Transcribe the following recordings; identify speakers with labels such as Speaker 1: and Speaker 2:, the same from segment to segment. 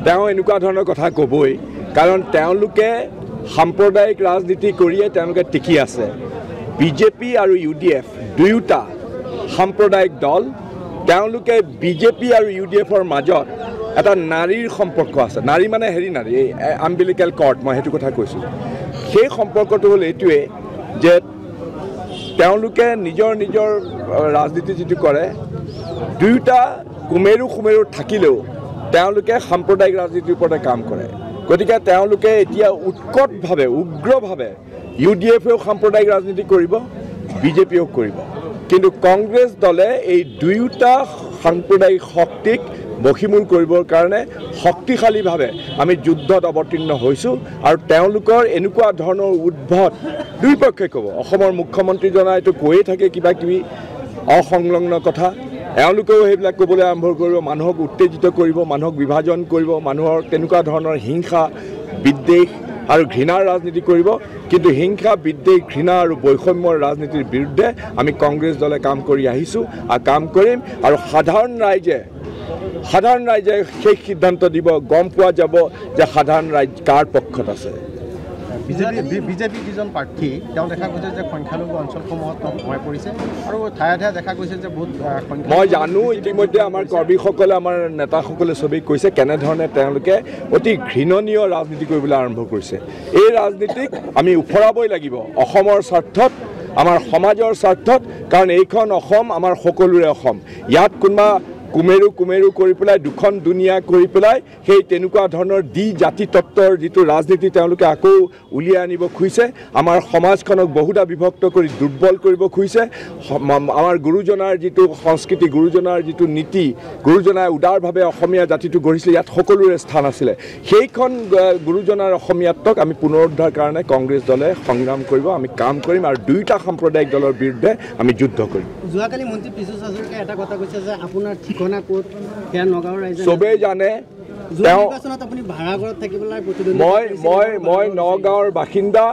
Speaker 1: তেওঁ এনেকুৱা ধৰণৰ কথা ক'বই, কাৰণ তেওঁলোকে সাম্প্ৰদায়িক ৰাজনীতি কৰিয়ে তেওঁলোকে টিকি আছে। বিজেপি আৰু UDF দুয়োটা সাম্প্ৰদায়িক দল। তেওঁলোকে বিজেপি আৰু UDFৰ মাজত এটা নাৰীৰ সম্পৰ্ক আছে। নাৰী মানে নাৰী, এই আম্বিলিকেল কৰ্ড, মই সেইটো কথা কৈছোঁ। সেই সম্পৰ্কটো হ'ল এইটোৱে যে তেওঁলোকে নিজৰ নিজৰ ৰাজনীতি যিটো কৰে, দুয়োটা কুমেৰু থাকিলেও তেওঁলোকে সাম্প্ৰদায়িক ৰাজনীতিৰ ওপৰতে কাম কৰে। গতিকে তেওঁলোকে এতিয়া উৎকটভাৱে উগ্ৰভাৱে UDFেও সাম্প্ৰদায়িক ৰাজনীতি কৰিব, বিজেপিয়েও কৰিব। কিন্তু কংগ্ৰেছ দলে এই দুয়োটা সাম্প্ৰদায়িক শক্তিক বশীমূল কৰিবৰ কাৰণে শক্তিশালীভাৱে আমি যুদ্ধত অৱতীৰ্ণ হৈছোঁ। আৰু তেওঁলোকৰ এনেকুৱা ধৰণৰ উদ্ভট দুই পক্ষই ক'ব। অসমৰ মুখ্যমন্ত্ৰীজনাইতো কৈয়ে থাকে কিবা কিবি অসংলগ্ন কথা, এওঁলোকেও সেইবিলাক ক'বলৈ আৰম্ভ কৰিব, মানুহক উত্তেজিত কৰিব, মানুহক বিভাজন কৰিব, মানুহৰ তেনেকুৱা ধৰণৰ হিংসা বিদ্বেষ আৰু ঘৃণাৰ ৰাজনীতি কৰিব। কিন্তু হিংসা বিদ্বেষ ঘৃণা আৰু বৈষম্যৰ ৰাজনীতিৰ বিৰুদ্ধে আমি কংগ্ৰেছ দলে কাম কৰি আহিছোঁ আৰু কাম কৰিম। আৰু সাধাৰণ ৰাইজে শেষ সিদ্ধান্ত দিব, গম পোৱা যাব যে সাধাৰণ ৰাইজ কাৰ পক্ষত আছে।
Speaker 2: বিজেপি যিজন প্ৰাৰ্থী তেওঁ দেখা গৈছে যে সংখ্যালঘু অঞ্চলসমূহত সোমাই পৰিছে আৰু ঠায়ে ঠায়ে দেখা গৈছে যে বহুত
Speaker 1: মই জানো ইতিমধ্যে আমাৰ কৰ্মীসকলে আমাৰ নেতাসকলে চবেই কৈছে কেনেধৰণে তেওঁলোকে অতি ঘৃণনীয় ৰাজনীতি কৰিবলৈ আৰম্ভ কৰিছে। এই ৰাজনীতিক আমি উফৰাবই লাগিব অসমৰ স্বাৰ্থত, আমাৰ সমাজৰ স্বাৰ্থত, কাৰণ এইখন অসম আমাৰ সকলোৰে অসম। ইয়াত কোনোবা কুমেৰু কৰি পেলাই দুখন দুনিয়া কৰি পেলাই সেই তেনেকুৱা ধৰণৰ জাতি তত্ত্বৰ যিটো ৰাজনীতি তেওঁলোকে আকৌ উলিয়াই আনিব খুজিছে। আমাৰ সমাজখনক বহুধা বিভক্ত কৰি দুৰ্বল কৰিব খুজিছে। আমাৰ গুৰুজনাৰ যিটো সংস্কৃতি, গুৰুজনাৰ যিটো নীতি, গুৰুজনাই উদাৰভাৱে অসমীয়া জাতিটো গঢ়িছিলে, ইয়াত সকলোৰে স্থান আছিলে। সেইখন গুৰুজনাৰ অসমীয়াত্বক আমি পুনৰুদ্ধাৰ কাৰণে কংগ্ৰেছ দলে সংগ্ৰাম কৰিব, আমি কাম কৰিম আৰু দুয়োটা সাম্প্ৰদায়িক দলৰ বিৰুদ্ধে আমি যুদ্ধ কৰিম।
Speaker 3: যোৱাকালি মন্ত্ৰী পীযুষ হাজৰিকাই এটা কথা কৈছে যে আপোনাৰ ঠিকনা ক'ত সেয়া নগাঁৱৰ ৰাইজে
Speaker 1: চবেই জানে। মই নগাঁৱৰ বাসিন্দা,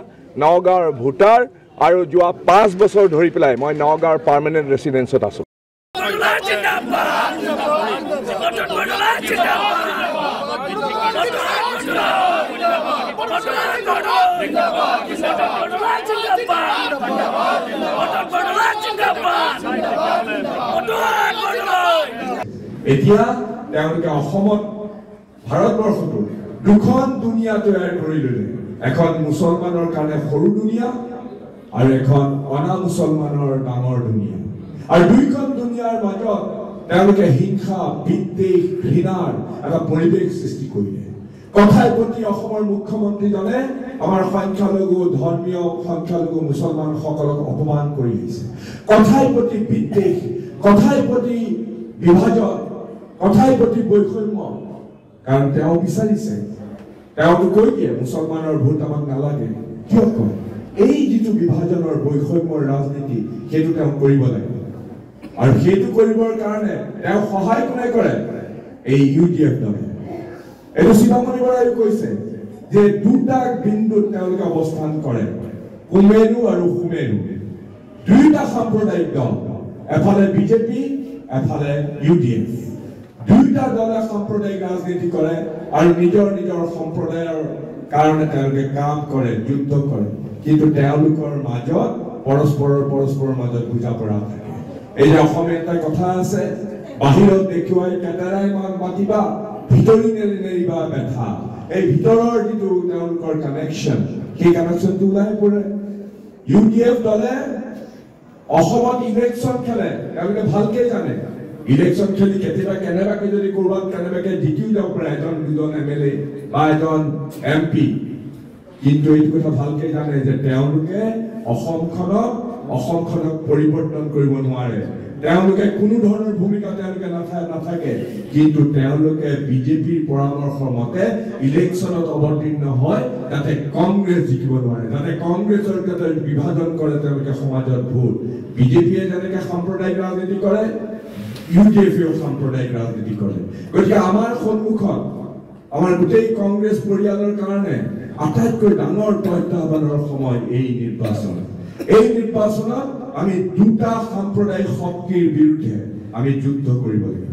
Speaker 1: নগাঁৱৰ ভোটাৰ আৰু যোৱা 5 বছৰ ধৰি পেলাই মই নগাঁৱৰ পাৰ্মানেণ্ট ৰেচিডেঞ্চত আছোঁ। এতিয়া তেওঁলোকে অসমত ভাৰতবৰ্ষটো দুখন দুনিয়া তৈয়াৰ কৰি ল'লে। এখন মুছলমানৰ কাৰণে সৰু দুনিয়া আৰু এখন অনা মুছলমানৰ ডাঙৰ দুনিয়া। আৰু দুইখন দুনিয়াৰ মাজত তেওঁলোকে হিংসা বিদ্বেষ ঘৃণাৰ এটা পৰিৱেশ সৃষ্টি কৰিলে। কথাই প্ৰতি অসমৰ মুখ্যমন্ত্ৰীজনে আমাৰ সংখ্যালঘু ধৰ্মীয় সংখ্যালঘু মুছলমানসকলক অপমান কৰি আহিছে। কথাই প্ৰতি বিদ্বেষ, কথাই প্ৰতি বিভাজন, কথাই প্ৰতি বৈষম্য। কাৰণ তেওঁ বিচাৰিছে, তেওঁতো কৈ দিয়ে মুছলমানৰ ভোট আমাক নালাগে। কিয় কয়? এই যিটো বিভাজনৰ বৈষম্যৰ ৰাজনীতি সেইটো তেওঁ কৰিব লাগে। আৰু সেইটো কৰিবৰ কাৰণে তেওঁ সহায় কোনে কৰে? এই UDF দলে। এইটো শিৱামণি বৰাই কৈছে যে দুটা বিন্দুত তেওঁলোকে অৱস্থান কৰে, কুমেৰু আৰু সুমেৰু। দুইটা সাম্প্ৰদায়িক দল, এফালে বিজেপি, এফালে UDF। দুইটা দলে সাম্প্ৰদায়িক ৰাজনীতি কৰে আৰু নিজৰ নিজৰ সম্প্ৰদায়ৰ কাৰণে তেওঁলোকে কাম কৰে, যুদ্ধ কৰে। কিন্তু তেওঁলোকৰ মাজত পৰস্পৰৰ মাজত বুজাপৰা থাকে। এই যে অসমীয়া এটা কথা আছে, বাহিৰত দেখুৱাই কেটেৰাই মাতিবা, ভিতৰি নেৰিবা বেঠা। এই ভিতৰৰ যিটো তেওঁলোকৰ কানেকশ্যন, সেই কানেকশ্যনটো ওলাই পৰে। UDF দলে অসমত ইলেকশ্যন খেলে, তেওঁলোকে ভালকে জানে। ইলেকশ্যন খেলি কেতিয়াবা কেনেবাকে যদি ক'ৰবাত কেনেবাকে জিকিও যাব পাৰে এজন দুজন MLA বা এজন MP। কিন্তু এইটো কথা ভালকে জানে যে তেওঁলোকে অসমখনক পৰিৱৰ্তন কৰিব নোৱাৰে। তেওঁলোকে কোনো ধৰণৰ ভূমিকা তেওঁলোকে নাথাকে। কিন্তু তেওঁলোকে বিজেপিৰ পৰামৰ্শ মতে ইলেকশ্যনত অৱতীৰ্ণ হয় যাতে কংগ্ৰেছ জিকিব নোৱাৰে, যাতে কংগ্ৰেছৰ যাতে বিভাজন কৰে তেওঁলোকে সমাজত ভোট। বিজেপিয়ে যেনেকে সাম্প্ৰদায়িক ৰাজনীতি কৰে, UDFেও সাম্প্ৰদায়িক ৰাজনীতি কৰে। গতিকে আমাৰ সন্মুখত আমাৰ গোটেই কংগ্ৰেছ পৰিয়ালৰ কাৰণে আটাইতকৈ ডাঙৰ প্ৰত্যাহ্বানৰ সময় এই নিৰ্বাচন। এই নিৰ্বাচনত আমি দুটা সাম্প্ৰদায়িক শক্তিৰ বিৰুদ্ধে আমি যুদ্ধ কৰিব লাগিব।